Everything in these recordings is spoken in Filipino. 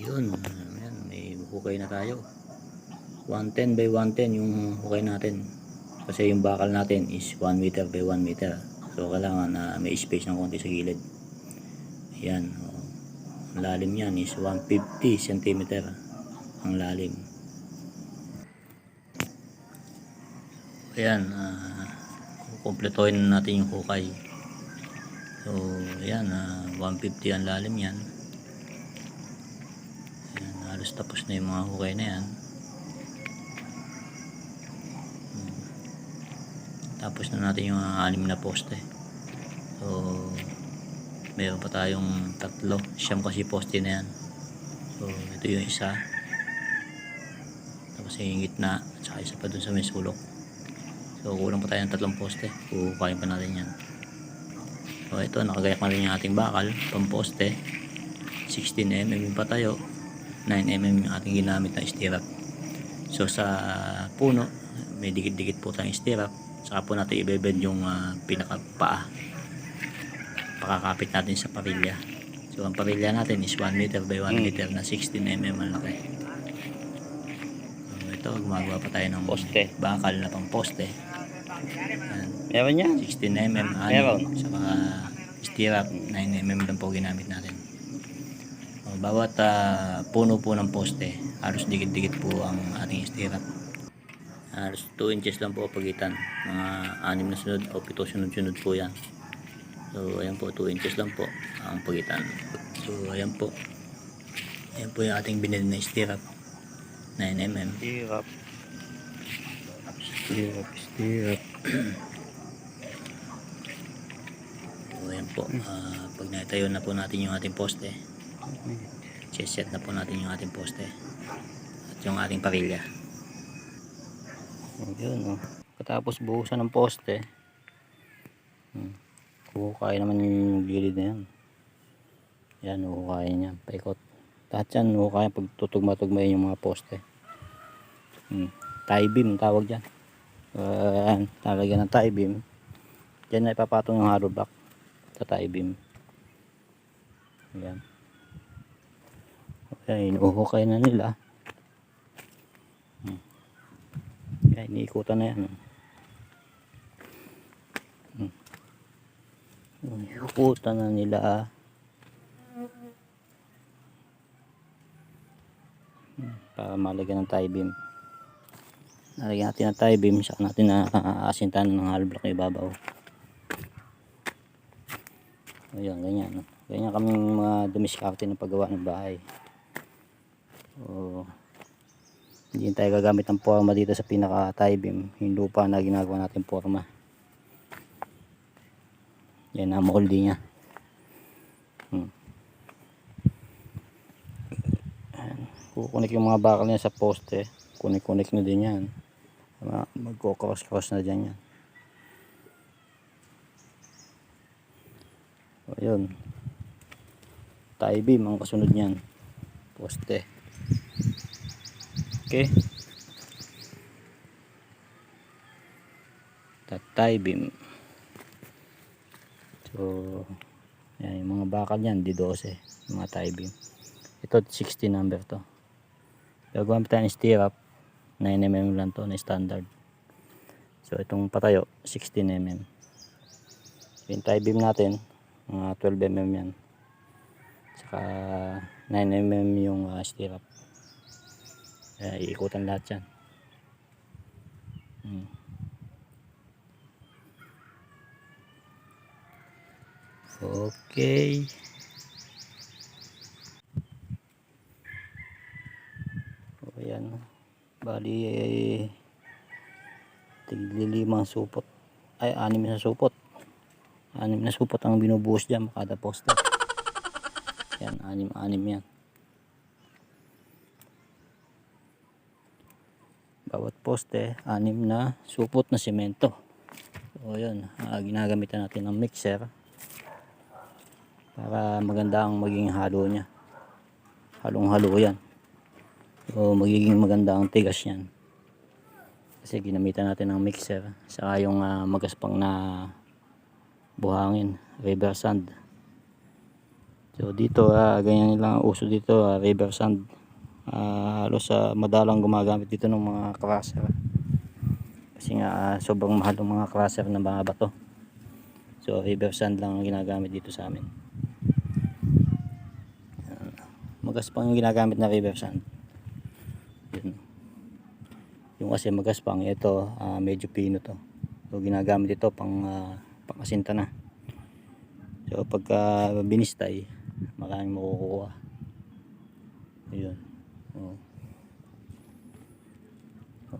Yun, ayan, may hukay na tayo. 110 by 110 yung hukay natin. Kasi yung bakal natin is 1 meter by 1 meter. So kailangan na may space ng konti sa gilid. Ayan, ang lalim yan is 150 cm ang lalim. Ayan, kumpletuhin natin yung hukay. So ayan, 150 ang lalim yan. Ayan, halos tapos na yung mga hukay na yan. Tapos na natin yung 6 na poste. So meron pa tayong 3, siyam kasi poste na yan. So ito yung isa, tapos yung gitna, at saka isa pa dun sa may sulok. So kulang pa tayo ng 3 poste, kukukain pa natin yan. So ito, nakagayak na rin yung ating bakal pamposte. 16mm yung patayo, 9mm yung ating ginamit na stirrup. So sa puno may dikit-dikit po tayong stirrup. Saka po natin i-bend yung pinakapaa, pakakapit natin sa parilya. So ang parilya natin is 1 meter by 1 meter na 16mm ang laki. So ito, gumagawa pa tayo ng poste, bakal na pang poste. Meron yan? 16mm Meron. saka stirrup 9mm lang po ginamit natin. So, bawat puno po ng poste, halos dikit-dikit po ang ating stirrup. Halos 2 inches lang po pagitan, mga 6 na sunod o 7 sunod-sunod po yan. So ayan po, 2 inches lang po ang pagitan. So ayan po yung ating binili na stirrup, 9mm. Stirrup. So ayan po, pag naitayo na po natin yung ating poste, set na po natin yung ating poste at yung ating parilya. Yun, katapos buhusan ng poste, kukukain naman yung gilid na yan. Yan, kukukain niya, paikot. Lahat yan, kukukain pag tutugma-tugmain yung mga poste. Tie beam tawag dyan. Talagyan ng tie beam. Dyan na ipapatong yung hollow block sa tie beam. Yan. Okay, inuhukay na nila. Iniikutan na yan. Iniikutan na nila. Para malagyan ng tie beam. Nalagyan natin ng tie beam, saka natin na aasintan ng hollow block ibabaw. Ayan, ganyan. Ganyan kaming mga dumiskarte ng paggawa ng bahay. So, hindi tayo gagamit ng forma dito sa pinaka tie beam, yung lupa na ginagawa natin forma. Yan ang moldy nya. Kukunik yung mga bakal niya sa poste, kunik-kunik na din yan, magko-cross na dyan yan. So yun, tie beam ang kasunod nyan, poste. Okay, tie beam. So yan, yung mga bakal yan D12, yung mga tie beam. Ito 16 number to. Gagawin tayo ng stirrup, 9mm lang to na standard. So itong patayo 16mm. Yung tie beam natin mga 12mm yan, saka 9mm yung stirrup. Iikutan lahat yan. Okay. O yan, bali tigli-5 supot, ay 6 na supot. 6 na supot ang binubuhos dyan kada poste. Yan, 6 yan. Bawat poste 6 na supot na semento. So yun, ginagamitan natin ng mixer para maganda ang maging halo nya, halong-halo yan. So magiging maganda ang tigas yan kasi ginamitan natin ng mixer, saka yung magaspang na buhangin, river sand. So dito ganyan lang ang uso dito, river sand. Halos madalang gumagamit dito ng mga crusher. Kasi nga sobrang mahal ng mga crusher ng mga bato. So river sand lang ang ginagamit dito sa amin. Magaspang yung ginagamit na river sand. Yun. Yung kasi magaspang ito medyo pino to. So ginagamit ito pang-asinta na. So pagka binistay, maraming makukuha. Ayun.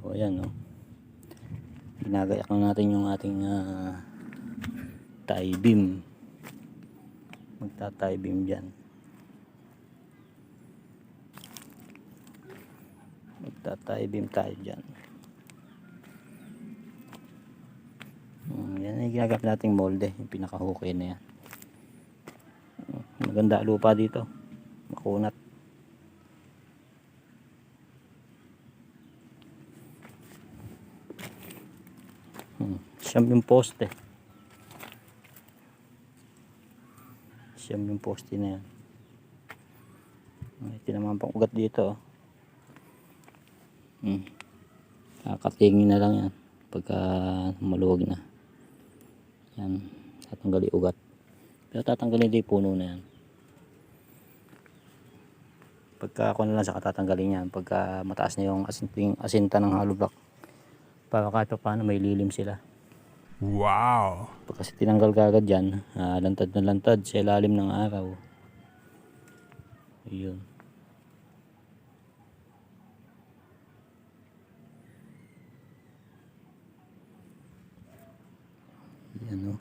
Ayan ginagayak na natin yung ating tie beam. Magta-tie beam dyan. Magta-tie beam tayo dyan. Yan yung ginagamit nating molde, yung pinaka-hukay na yan. Maganda lupa dito, makunat. Siyam yung poste. Siyam yung poste na yan. Ito naman pang ugat dito. Kakatingin na lang yan pagka maluwag na. Yan, tatanggalin ugat. Pero tatanggalin din puno na yan. Pagka ako na lang sa katatanggalin yan pagka mataas na yung asinta ng hollow block, para kahit paano may lilim sila. Wow! Pag kasi tinanggal ka agad yan, lantad na lantad sa ilalim ng araw. Ayun. Yan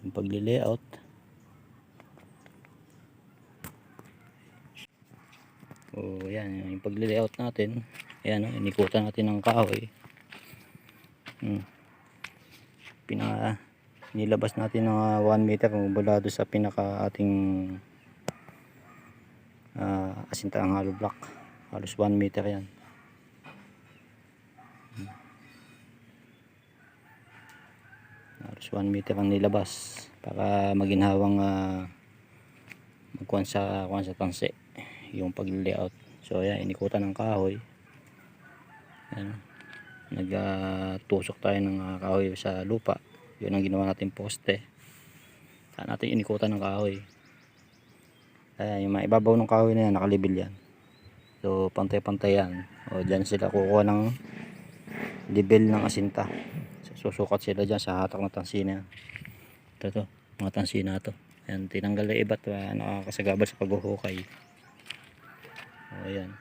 yung pagli-layout. Yan yung pagli-layout natin. Ayan inikutan natin ng kahoy. Nilabas natin ng 1 meter mula doon sa pinaka ating asinta ang hollow block. Halos 1 meter yan. Halos 1 meter ang nilabas para maginhawang magkuhan sa tanse yung pag-layout. So ayan, inikutan ng kahoy. Ayan. Nagtusok tayo ng kahoy sa lupa. Yun ang ginawa natin poste. Saan natin inikutan ng kahoy. Ayan, yung mga ibabaw ng kahoy na yan, nakalibil yan. So pantay-pantay yan. Dyan sila kukuha ng level ng asinta. So, susukat sila dyan sa hatak ng tansina. Ito mga tansina to. Ayan, tinanggal na iba't nakakasagabal sa paghuhukay. Ayan.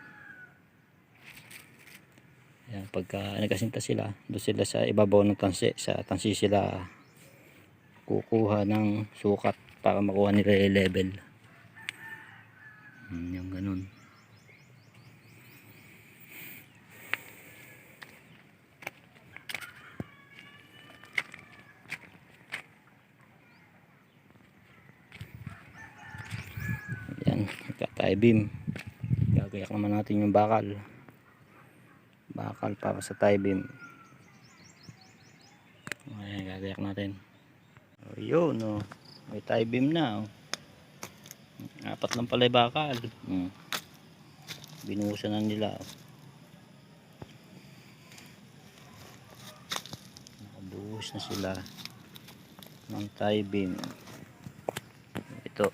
Ayan, pagka nagasinta sila, doon sila sa ibabaw ng tansi. Sa tansi sila kukuha ng sukat para makuha nila yung level. Yung ganun. Ayan, tie beam. Gagayak naman natin yung bakal para sa tie beam. Ayan, gagayak natin. Yun may tie beam na. Apat lang pala yung bakal. Binuhusan na nila. Nakabuhos na sila ng tie beam. Ito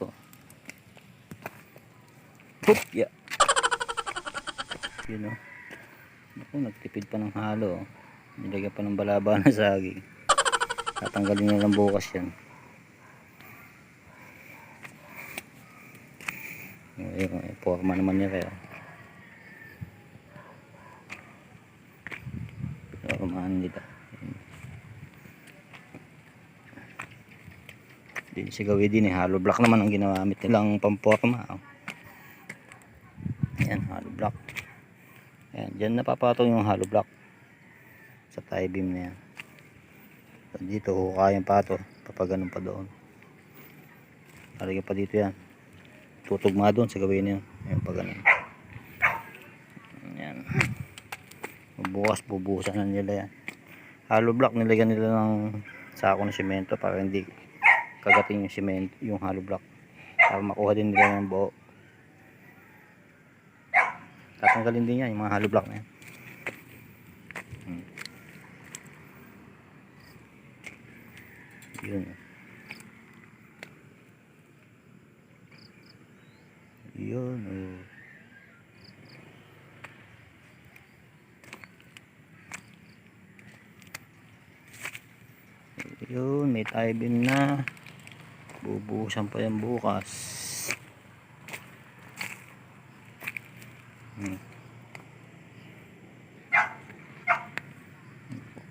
yeah. Yun Naku, nagtipid pa ng halo. Nilagyan pa ng balaba na saging. Tatanggalin nyo lang bukas yan. Ayun, forma naman niya kayo. Formahan nila. Hindi siya gawin din hollow block naman ang ginamit nilang pamporma. Ayan, hollow block. Ayan, dyan napapatong yung hollow block sa tie beam na yan. So, dito hukayan pa ito, papaganon pa doon. Halagyan pa dito yan, tutugma doon sa gawin yun. Ayan, paganon. Ayan, bukas bubuhusan na nila yan. Hollow block nilagyan nila ng sako ng semento para hindi kagatin yung cement, yung hollow block para makuha din nila ng buo. Tatanggalin din yan yung mga hollow block na yan. Yun. Yun. Oh. Yun, may tie beam na. Bubuhusan pa yan bukas.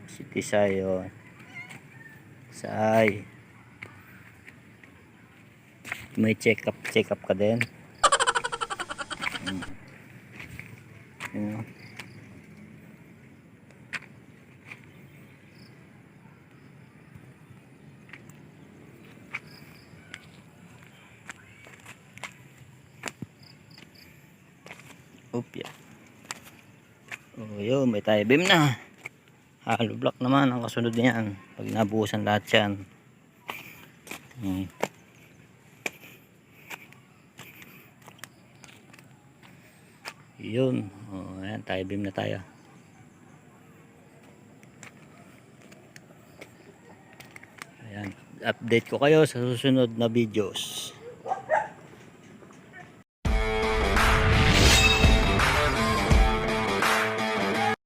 Si Tisay, oh. Say. May check up ka din. Yun, oh. Opya. Oh, yun, may tie beam na. Hollow block naman ang kasunod niyan pag nabuhusan lahat yan. Yun. Oh, ayan, tie beam na tayo. Ayan, update ko kayo sa susunod na videos.